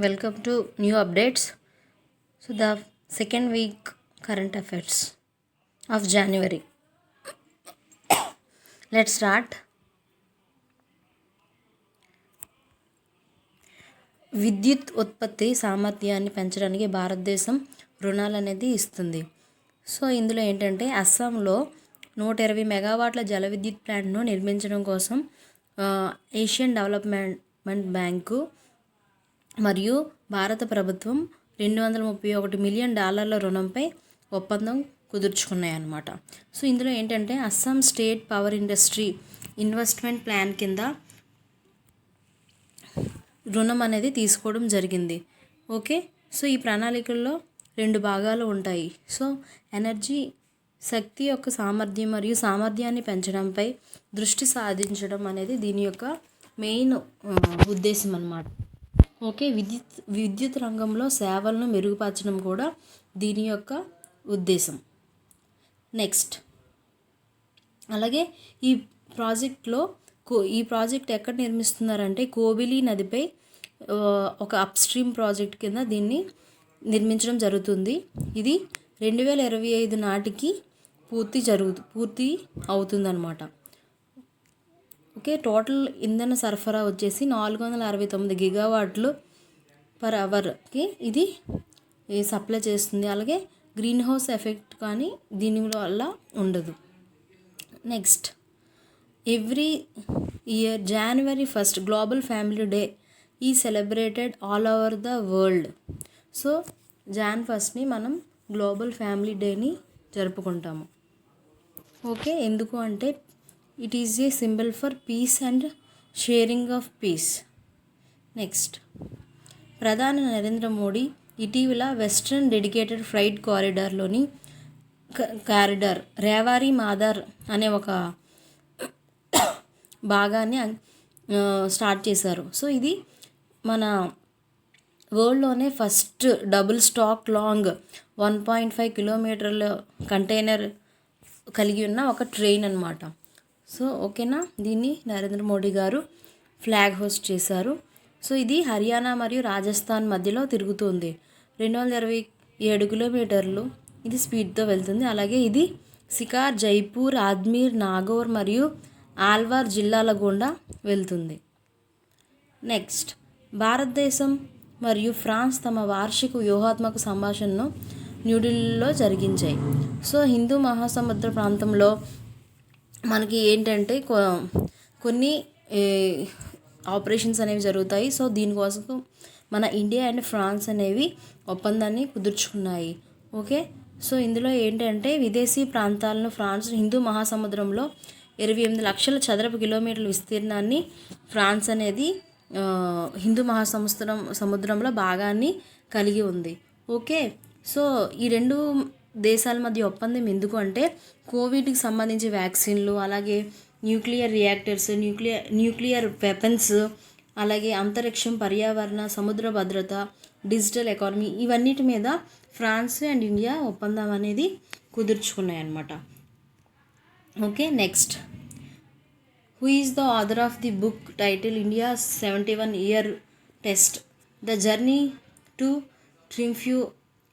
Welcome to new updates. So, the second week current affairs of January. Let's start. విద్యుత్ ఉత్పత్తి సామర్థ్యాన్ని పెంచడానికి భారతదేశం రుణాలు అనేది ఇస్తుంది. సో ఇందులో ఏంటంటే అస్సాంలో 120 మెగావాట్ల జల విద్యుత్ ప్లాంట్ను నిర్మించడం కోసం ఏషియన్ డెవలప్మెంట్ బ్యాంకు మరియు భారత ప్రభుత్వం $231 మిలియన్ రుణంపై ఒప్పందం కుదుర్చుకున్నాయన్నమాట. సో ఇందులో ఏంటంటే Assam state power industry investment plan కింద రుణం అనేది తీసుకోవడం జరిగింది. ఓకే, సో ఈ ప్రణాళికల్లో 2 భాగాలు ఉంటాయి. సో ఎనర్జీ శక్తి యొక్క సామర్థ్యం మరియు సామర్థ్యాన్ని పెంచడంపై దృష్టి సాధించడం అనేది దీని యొక్క మెయిన్ ఉద్దేశం అన్నమాట. ఓకే, విద్యుత్ రంగంలో సేవలను మెరుగుపరచడం కూడా దీని యొక్క ఉద్దేశం. నెక్స్ట్, అలాగే ఈ ప్రాజెక్ట్ ఎక్కడ నిర్మిస్తున్నారంటే కోబిలి నదిపై ఒక అప్స్ట్రీమ్ ప్రాజెక్ట్ కింద దీన్ని నిర్మించడం జరుగుతుంది. ఇది 2025 నాటికి పూర్తి అవుతుందన్నమాట. ఓకే, టోటల్ ఇంధన సరఫరా వచ్చేసి 469 గిగావాట్లు పర్ అవర్కి ఇది సప్లై చేస్తుంది. అలాగే గ్రీన్ హౌస్ ఎఫెక్ట్ కానీ దీని వల్ల ఉండదు. Next, every year January 1 global family day is celebrated all over the world. So Jan 1ని మనం గ్లోబల్ ఫ్యామిలీ డేని జరుపుకుంటాము. ఓకే, ఎందుకు అంటే it is a symbol for peace and sharing of peace. Next, ప్రధాని నరేంద్ర మోడీ ఇటీవల western dedicated freight corridor Rewari Madar అనే ఒక భాగాన్ని స్టార్ట్ చేశారు. సో ఇది మన వరల్డ్లోనే ఫస్ట్ డబుల్ స్టాక్ లాంగ్ 1.5 కిలోమీటర్ల కంటైనర్ కలిగి ఉన్న ఒక ట్రైన్ అన్నమాట. సో ఓకేనా, దీన్ని నరేంద్ర మోడీ గారు ఫ్లాగ్ హోస్ట్ చేశారు. సో ఇది హర్యానా మరియు రాజస్థాన్ మధ్యలో తిరుగుతుంది. 227 కిలోమీటర్లు ఇది స్పీడ్తో వెళ్తుంది. అలాగే ఇది సికార్, జైపూర్, అజ్మీర్, నాగౌర్ మరియు ఆల్వార్ జిల్లాల గుండా వెళ్తుంది. నెక్స్ట్, భారతదేశం మరియు ఫ్రాన్స్ తమ వార్షిక వ్యూహాత్మక సంభాషణను న్యూఢిల్లీలో జరిగించాయి. సో హిందూ మహాసముద్ర ప్రాంతంలో మనకి ఏంటంటే కొన్ని ఆపరేషన్స్ అనేవి జరుగుతాయి. సో దీనికోసం మన ఇండియా అండ్ ఫ్రాన్స్ అనేవి ఒప్పందాన్ని కుదుర్చుకున్నాయి. ఓకే, సో ఇందులో ఏంటంటే విదేశీ ప్రాంతాలను ఫ్రాన్స్ హిందూ మహాసముద్రంలో 28 లక్షల చదరపు కిలోమీటర్ల విస్తీర్ణాన్ని ఫ్రాన్స్ అనేది హిందూ సముద్రంలో భాగాన్ని కలిగి ఉంది. ఓకే, సో ఈ 2 దేశాల మధ్య ఒప్పందం ఎందుకు అంటే కోవిడ్కి సంబంధించి వ్యాక్సిన్లు, అలాగే న్యూక్లియర్ రియాక్టర్స్, న్యూక్లియర్ వెపన్స్, అలాగే అంతరిక్షం, పర్యావరణ, సముద్ర భద్రత, డిజిటల్ ఎకానమీ ఇవన్నిటి మీద ఫ్రాన్స్ అండ్ ఇండియా ఒప్పందం అనేది కుదుర్చుకున్నాయి అన్నమాట. Okay, next, who is the author of the book title India 71-year test the journey to triumph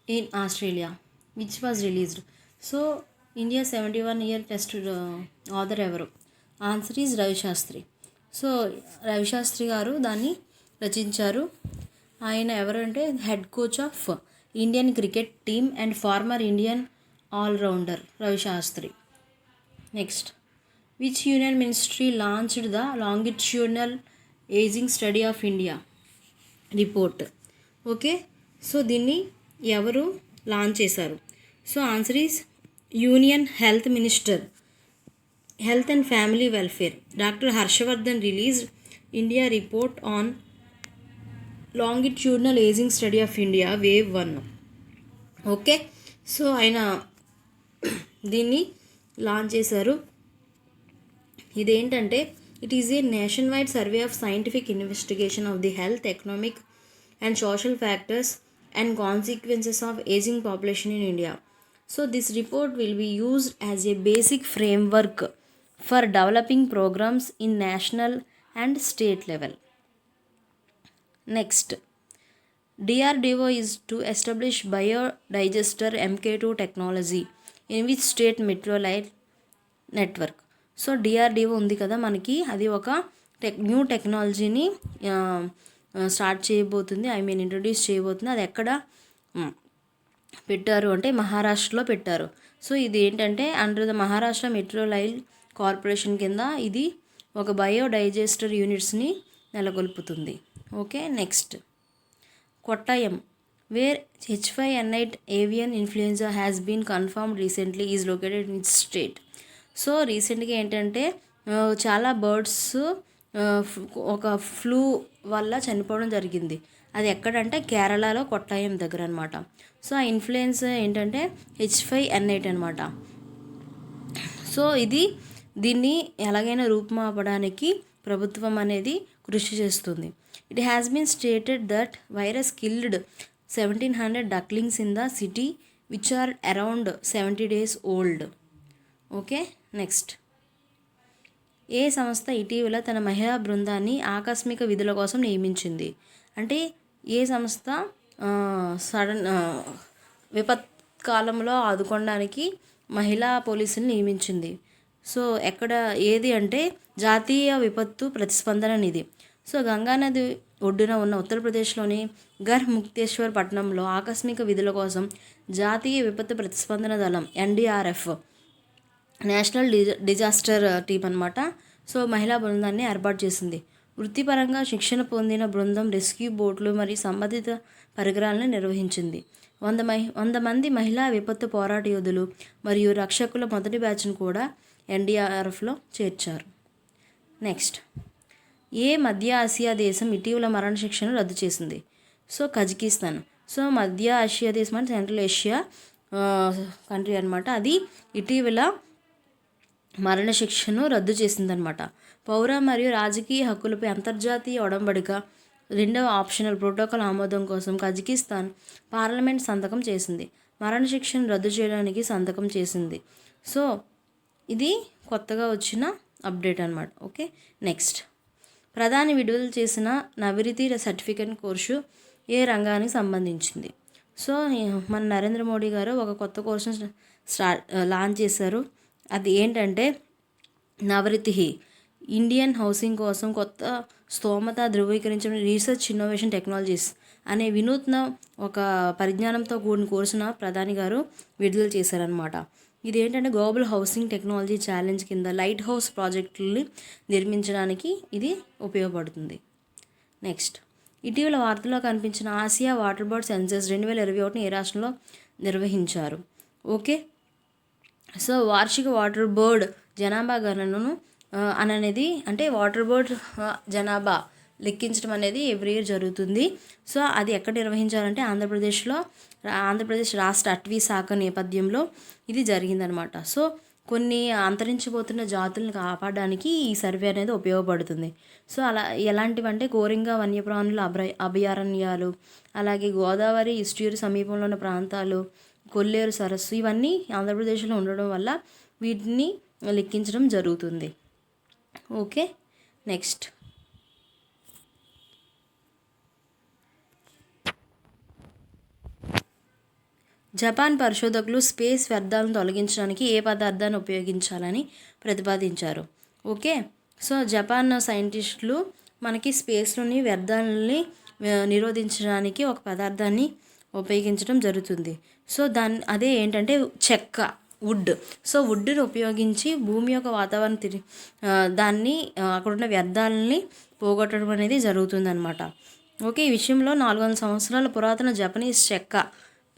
in Australia which was released. So India 71-year test author ఎవరు? Answer is Ravi Shastri. So Ravi Shastri గారు దాన్ని రచించారు. ఆయన ఎవరంటే head coach of Indian cricket team and former Indian allrounder Ravi Shastri. Next, which union ministry launched the longitudinal ageing study of India report. Okay, so దీన్ని ఎవరు launch చేశారు? So answer is union health minister, health and family welfare doctor Harshvardhan released India report on longitudinal ageing study of India wave 1. Okay, so ఆయన దీన్ని launch చేశారు. ఇదేంటంటే it is a nation wide survey of scientific investigation of the health, economic and social factors and consequences of ageing population in India. So this report will be used as a basic framework for developing programs in national and state level. Next, DRDO is to establish biodigester MK2 technology in which state metro line network. So DRDO ఉంది కదా మనకి, అది ఒక new టెక్నాలజీని start చేయబోతుంది, introduce చేయబోతుంది. అది ఎక్కడ పెట్టారు అంటే మహారాష్ట్రలో పెట్టారు. సో ఇది ఏంటంటే under the Maharashtra metro rail corporation కింద ఇది ఒక బయోడైజెస్టర్ యూనిట్స్ని నెలకొల్పుతుంది. Okay, next Kottayam where H5N8 avian influenza has been confirmed recently is located in state. So రీసెంట్గా ఏంటంటే చాలా బర్డ్స్ ఒక ఫ్లూ వల్ల చనిపోవడం జరిగింది. అది ఎక్కడంటే కేరళలో కొట్టాయం దగ్గర అనమాట. సో ఆ ఇన్ఫ్లుయెన్స్ ఏంటంటే H5N8 అనమాట. సో దీన్ని ఎలాగైనా రూపుమాపడానికి ప్రభుత్వం అనేది కృషి చేస్తుంది. It has been stated that virus killed 1700 ducklings in the city which are around 70 days old. Okay, next ఏ సంస్థ ఇటీవల తన మహిళా బృందాన్ని ఆకస్మిక విధుల కోసం నియమించింది? అంటే ఏ సంస్థ సడన్ విపత్కాలంలో ఆదుకోవడానికి మహిళా పోలీసుని నియమించింది? సో ఏది అంటే జాతీయ విపత్తు ప్రతిస్పందన నిధి. సో గంగానది ఒడ్డున ఉన్న ఉత్తరప్రదేశ్లోని గర్ ముక్తేశ్వర్ పట్టణంలో ఆకస్మిక విధుల కోసం జాతీయ విపత్తు ప్రతిస్పందన దళం NDRF నేషనల్ డిజాస్టర్ టీమ్ అనమాట. సో మహిళా బృందాన్ని ఏర్పాటు చేసింది. వృత్తిపరంగా శిక్షణ పొందిన బృందం రెస్క్యూ బోట్లు మరియు సంబంధిత పరికరాలను నిర్వహించింది. 100 మంది మహిళా విపత్తు పోరాట యోధులు మరియు రక్షకుల మొదటి బ్యాచ్ను కూడా NDRFలో చేర్చారు. నెక్స్ట్ ఏ మధ్య ఆసియా దేశం ఇటీవల మరణశిక్షను రద్దు చేసింది? So Kazakhstan. సో మధ్య ఆసియా దేశం అంటే సెంట్రల్ ఏషియా కంట్రీ అనమాట. అది ఇటీవల మరణశిక్షను రద్దు చేసిందనమాట. పౌర మరియు రాజకీయ హక్కులపై అంతర్జాతీయ ఒడంబడిక 2వ ఆప్షనల్ ప్రోటోకాల్ ఆమోదం కోసం కజకిస్తాన్ పార్లమెంట్ సంతకం చేసింది. మరణశిక్షను రద్దు చేయడానికి సంతకం చేసింది. సో ఇది కొత్తగా వచ్చిన అప్డేట్ అనమాట. ఓకే, నెక్స్ట్ ప్రధాని విడుదల చేసిన నవిరితి సర్టిఫికేట్ కోర్సు ఏ రంగానికి సంబంధించింది? సో మన నరేంద్ర మోడీ గారు ఒక కొత్త కోర్సును లాంచ్ చేశారు. అది ఏంటంటే నవరితి ఇండియన్ హౌసింగ్ కోసం కొత్త స్తోమత ధృవీకరించిన రీసెర్చ్ ఇన్నోవేషన్ టెక్నాలజీస్ అనే వినూత్న ఒక పరిజ్ఞానంతో కూడిన కోర్సును ప్రధాని గారు విడుదల చేశారనమాట. ఇది ఏంటంటే గ్లోబల్ హౌసింగ్ టెక్నాలజీ ఛాలెంజ్ కింద లైట్ హౌస్ ప్రాజెక్టులని నిర్మించడానికి ఇది ఉపయోగపడుతుంది. నెక్స్ట్ ఇటీవల వార్తల్లో కనిపించిన ఆసియా వాటర్ బర్డ్ సెన్సస్ 2021 ఏ రాష్ట్రంలో నిర్వహించారు? ఓకే, సో వార్షిక వాటర్ బర్డ్ జనాభా గణనను అనేది అంటే వాటర్ బర్డ్ జనాభా లెక్కించడం అనేది ఎవ్రీ ఇయర్ జరుగుతుంది. సో అది ఎక్కడ నిర్వహించాలంటే ఆంధ్రప్రదేశ్ రాష్ట్ర అటవీ శాఖ నేపథ్యంలో ఇది జరిగిందనమాట. సో కొన్ని అంతరించిపోతున్న జాతులను కాపాడడానికి ఈ సర్వే అనేది ఉపయోగపడుతుంది. సో అలా ఎలాంటివంటే కోరింగ వన్యప్రాణుల అభయారణ్యాలు, అలాగే గోదావరి ఇస్ట్యూరు సమీపంలో ఉన్న ప్రాంతాలు, కొల్లేరు సరస్సు, ఇవన్నీ ఆంధ్రప్రదేశ్లో ఉండడం వల్ల వీటిని లెక్కించడం జరుగుతుంది. ఓకే, నెక్స్ట్ జపాన్ పరిశోధకులు స్పేస్ వ్యర్థాలను తొలగించడానికి ఏ పదార్థాన్ని ఉపయోగించాలని ప్రతిపాదించారు? ఓకే, సో జపాన్ సైంటిస్టులు మనకి స్పేస్లోని వ్యర్థాలని నిరోధించడానికి ఒక పదార్థాన్ని ఉపయోగించడం జరుగుతుంది. సో అదే ఏంటంటే చెక్క, వుడ్. సో వుడ్ని ఉపయోగించి భూమి యొక్క వాతావరణం దాన్ని అక్కడున్న వ్యర్థాలని పోగొట్టడం అనేది జరుగుతుందన్నమాట. ఓకే, ఈ విషయంలో 400 సంవత్సరాల పురాతన జపనీస్ చెక్క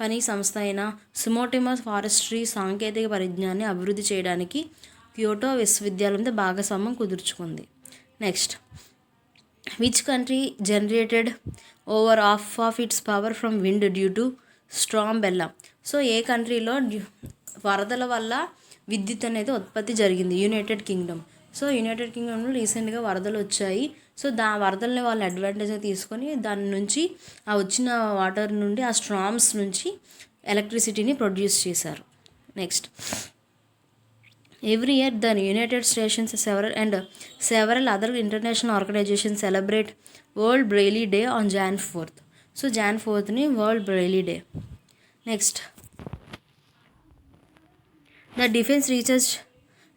పని సంస్థ అయిన సుమోటోమో ఫారెస్ట్రీ సాంకేతిక పరిజ్ఞానాన్ని అభివృద్ధి చేయడానికి క్యోటో విశ్వవిద్యాలయంతో భాగస్వామ్యం కుదుర్చుకుంది. Next which country generated over half of its power from wind due to strong Bella? So ఏ కంట్రీలో వరదల వల్ల విద్యుత్ అనేది ఉత్పత్తి జరిగింది? United Kingdom. సో యునైటెడ్ కింగ్డమ్లో రీసెంట్గా వరదలు వచ్చాయి. సో వరదల్ని వాళ్ళు అడ్వాంటేజ్గా తీసుకొని దాని నుంచి ఆ వచ్చిన వాటర్ నుండి ఆ స్ట్రామ్స్ నుంచి ఎలక్ట్రిసిటీని ప్రొడ్యూస్ చేశారు. Next every year the United Nations several other international organisations celebrate World Braille Day on Jan 4th. So Jan 4th World Braille Day. Next, the Defense Research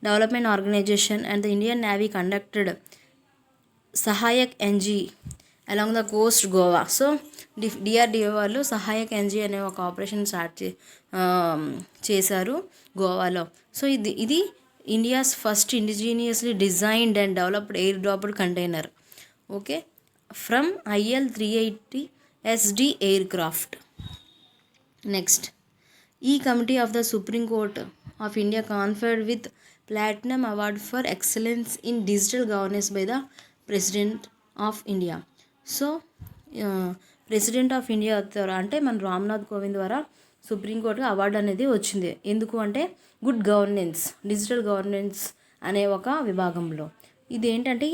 Development Organization and the Indian Navy conducted Sahayak NG along the coast Goa. So DRDO వాళ్ళు Sahayak NG అనే ఒక operation start చేశారు గోవాలో. So ఇది India's first indigenously designed and developed air dropped container. Okay, from IL-380 SD aircraft. Next, e committee of the Supreme Court of India conferred with platinum award for excellence in digital governance by the President of India. So President of India ద్వారా అంటే మన రామ్నాథ్ కోవింద్ ద్వారా సుప్రీంకోర్టుకి award అనేది వచ్చింది. ఎందుకు అంటే good governance, digital governance అనే ఒక విభాగంలో. ఇదేంటంటే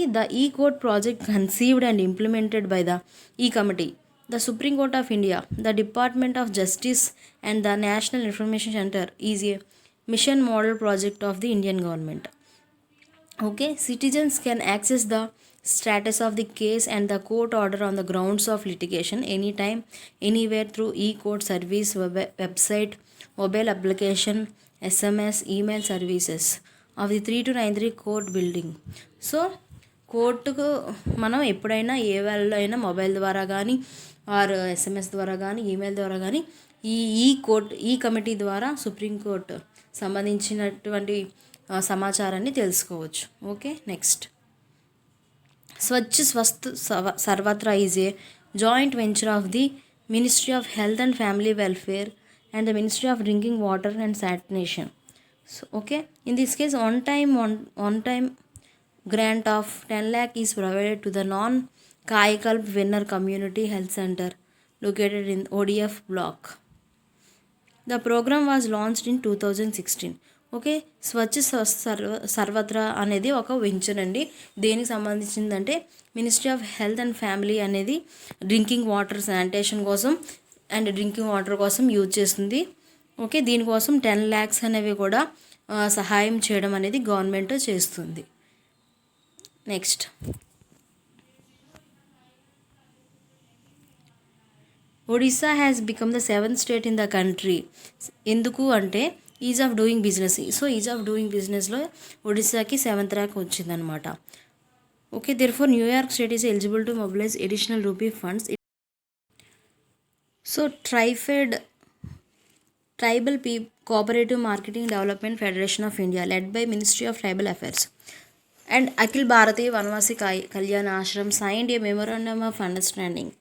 e court project conceived and implemented by the e committee, the Supreme Court of India, the department of justice and the national information centre is a mission model project of the Indian government. Okay, citizens can access the status of the case and the court order on the grounds of litigation anytime, anywhere through e-court service, website, mobile application, SMS, email services of the 3293 court building. So కోర్టుకు మనం ఎప్పుడైనా ఏ వేళలో అయినా mobile ద్వారా కానీ are SMS ద్వారా కానీ email ద్వారా కానీ ఈ కమిటీ ద్వారా సుప్రీంకోర్టు సంబంధించినటువంటి సమాచారాన్ని తెలుసుకోవచ్చు. ఓకే, నెక్స్ట్, స్వచ్ఛ స్వస్థ్ సర్వత్రా is a joint venture of the ministry of health and family welfare and the ministry of drinking water and sanitation. So okay, in this case one time grant of 10 lakh is provided to the non-Kaikalp Winner Community Health Center located in ODF block. The program was launched in 2016. Okay, Swachh Sarvatra అనేది ఒక venture అండి. దేనికి సంబంధించిందంటే ministry of health and family అనేది drinking water sanitation కోసం and drinking water కోసం use చేస్తుంది. Okay, దీనికోసం 10 lakhs అనేవి కూడా సహాయం చేయడం అనేది గవర్నమెంట్ చేస్తుంది. Next, Odisha has become the 7th state in the country. ఎందుకు అంటే ease of doing business. So ease of doing బిజినెస్లో ఒడిస్సాకి 7th rank వచ్చిందనమాట. Okay, therefore New York state is eligible to mobilise additional rupee funds. So tribal cooperative marketing development federation of India led by ministry of tribal affairs and Akhil Bharatiya Vanvasi Kalyan Ashram signed a memorandum of understanding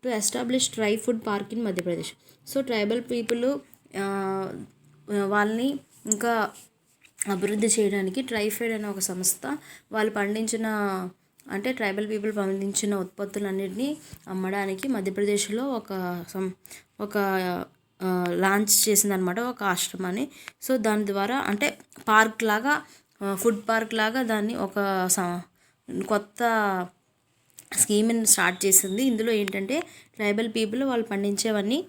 to establish tri food park in Madhya Pradesh. So tribal people వాళ్ళని ఇంకా అభివృద్ధి చేయడానికి ట్రైఫెడ్ అనే ఒక సంస్థ వాళ్ళు పండించిన అంటే ట్రైబల్ పీపుల్ పండించిన ఉత్పత్తులన్నింటినీ అమ్మడానికి మధ్యప్రదేశ్లో ఒక లాంచ్ చేసిందనమాట, ఒక ఆశ్రమాన్ని. సో దాని ద్వారా అంటే పార్క్ లాగా, ఫుడ్ పార్క్ లాగా దాన్ని ఒక కొత్త స్కీమ్ని స్టార్ట్ చేసింది. ఇందులో ఏంటంటే ట్రైబల్ పీపుల్ వాళ్ళు పండించేవన్నీ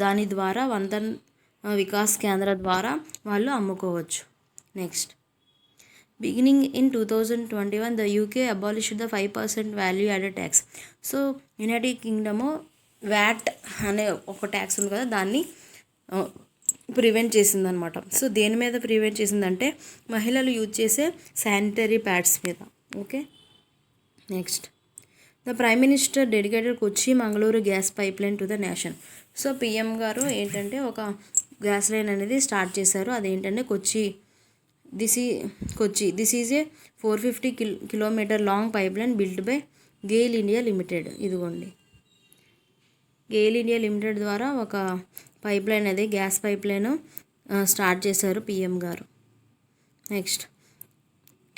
దాని ద్వారా వంతన్ వికాస్ కేంద్ర ద్వారా వాళ్ళు అమ్ముకోవచ్చు. Next, beginning in 2021 the UK abolished the 5% value added tax. So United Kingdom VAT అనే ఒక ట్యాక్స్ ఉంది కదా, దాన్ని ప్రివెంట్ చేసిందనమాట. సో దేని మీద ప్రివెంట్ చేసిందంటే మహిళలు యూజ్ చేసే శానిటరీ ప్యాడ్స్ మీద. Okay, next, the prime minister dedicated Kochi Mangaluru gas pipe line to the nation. So PM గారు ఏంటంటే ఒక గ్యాస్ లైన్ అనేది స్టార్ట్ చేశారు. అదేంటంటే this is a 450 kilometer long pipe line built by GAIL India limited. ఇదిగోండి, GAIL India limited ద్వారా ఒక pipe line అది గ్యాస్ పైప్ లైన్ స్టార్ట్ చేశారు PM గారు. Next,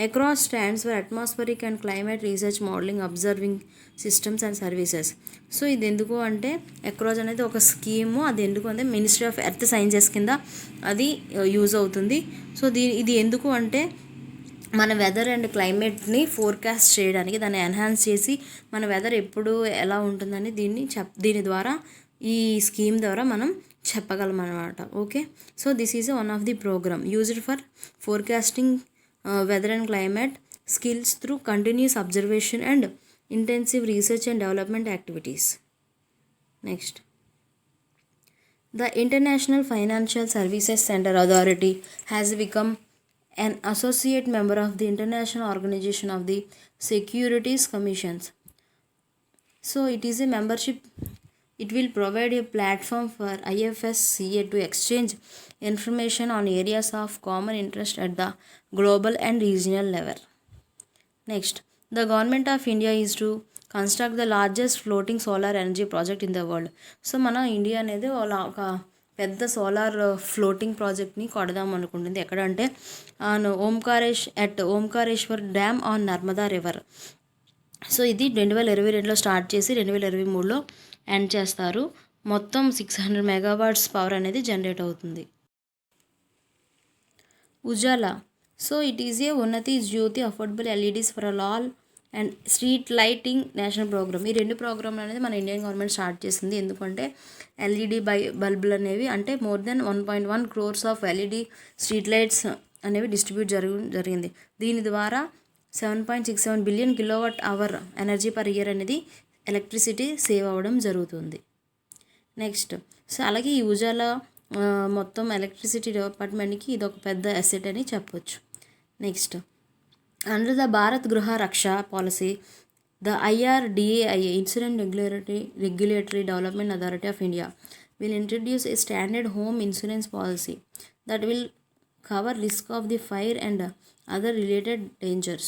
across stands for atmospheric and climate research modelling observing systems and services. So ఇది ఎందుకు అంటే across అనేది ఒక స్కీము, అది ఎందుకు అంటే మినిస్ట్రీ ఆఫ్ ఎర్త్ సైన్సెస్ కింద అది యూజ్ అవుతుంది. సో ఇది ఎందుకు అంటే మన వెదర్ అండ్ క్లైమేట్ని ఫోర్కాస్ట్ చేయడానికి, దాన్ని ఎన్హాన్స్ చేసి మన వెదర్ ఎప్పుడు ఎలా ఉంటుందని దీని ద్వారా ఈ స్కీమ్ ద్వారా మనం చెప్పగలం అన్నమాట. Okay, so this is one of the program used for forecasting weather and climate skills through continuous observation and intensive research and development activities. Next, the International Financial Services Center Authority has become an associate member of the International Organization of the Securities Commissions. So it is a membership. It will provide a platform for IFSCA to exchange information on areas of common interest at the global and regional level. Next, the government of India is to construct the largest floating solar energy project in the world. So మన India అనేది ఒక పెద్ద solar floating ప్రాజెక్ట్ని కొడదాం అనుకుంటుంది. ఎక్కడంటే Omkareshwar dam on Narmada river. So ఇది 2022లో start చేసి 2023లో ఎండ్ చేస్తారు. మొత్తం 600 మెగావాట్స్ పవర్ అనేది జనరేట్ అవుతుంది. Ujala, so it is a Unnati Jyoti affordable LEDs for all and street lighting national programme. ఈ 2 ప్రోగ్రాంలు అనేది మన ఇండియన్ గవర్నమెంట్ స్టార్ట్ చేసింది. ఎందుకంటే ఎల్ఈడి బల్బులు అనేవి అంటే more than 1.1 crores of LED street lights అనేవి డిస్ట్రిబ్యూట్ జరిగింది. దీని ద్వారా 7.67 billion kilowatt our energy per year అనేది ఎలక్ట్రిసిటీ సేవ్ అవ్వడం జరుగుతుంది. నెక్స్ట్, సో అలాగే ఈ ఉజాలా మొత్తం ఎలక్ట్రిసిటీ డిపార్ట్మెంట్కి ఇది ఒక పెద్ద అసెట్ అని చెప్పొచ్చు. నెక్స్ట్, అండర్ ద భారత్ గృహ రక్ష policy, the IRDAI Insurance Regulatory Development Authority of India will introduce a standard home insurance policy that will cover risk of the fire and other related dangers.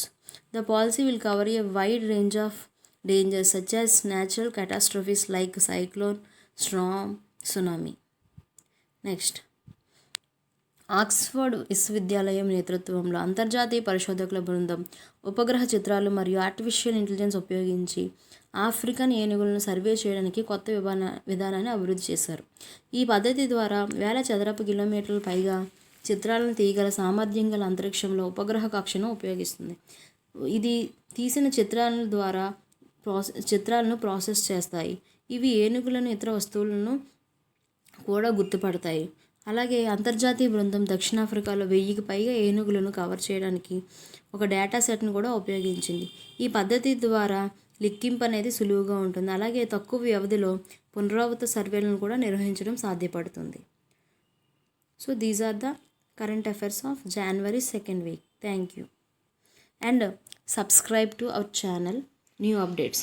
The policy will cover a wide range of dangers such as natural catastrophes like cyclone, storm, tsunami. Next, Oxford విశ్వవిద్యాలయం నేతృత్వంలో అంతర్జాతీయ పరిశోధకుల బృందం ఉపగ్రహ చిత్రాలు మరియు artificial intelligence ఉపయోగించి African ఏనుగులను survey చేయడానికి కొత్త విధానాన్ని అభివృద్ధి చేశారు. ఈ పద్ధతి ద్వారా వేల చదరపు కిలోమీటర్ల పైగా చిత్రాలను తీయగల సామర్థ్యం గల అంతరిక్షంలో ఉపగ్రహ కక్షను ఉపయోగిస్తుంది. ఇది తీసిన చిత్రాలను ప్రాసెస్ చేస్తాయి. ఇవి ఏనుగులను, ఇతర వస్తువులను కూడా గుర్తుపడతాయి. అలాగే అంతర్జాతీయ బృందం దక్షిణాఫ్రికాలో 1000కి పైగా ఏనుగులను కవర్ చేయడానికి ఒక డేటా సెట్ను కూడా ఉపయోగించింది. ఈ పద్ధతి ద్వారా లెక్కింపు అనేది సులువుగా ఉంటుంది. అలాగే తక్కువ వ్యవధిలో పునరావృత సర్వేలను కూడా నిర్వహించడం సాధ్యపడుతుంది. So these are the current affairs of January 2nd week. Thank you and subscribe to our channel, new updates.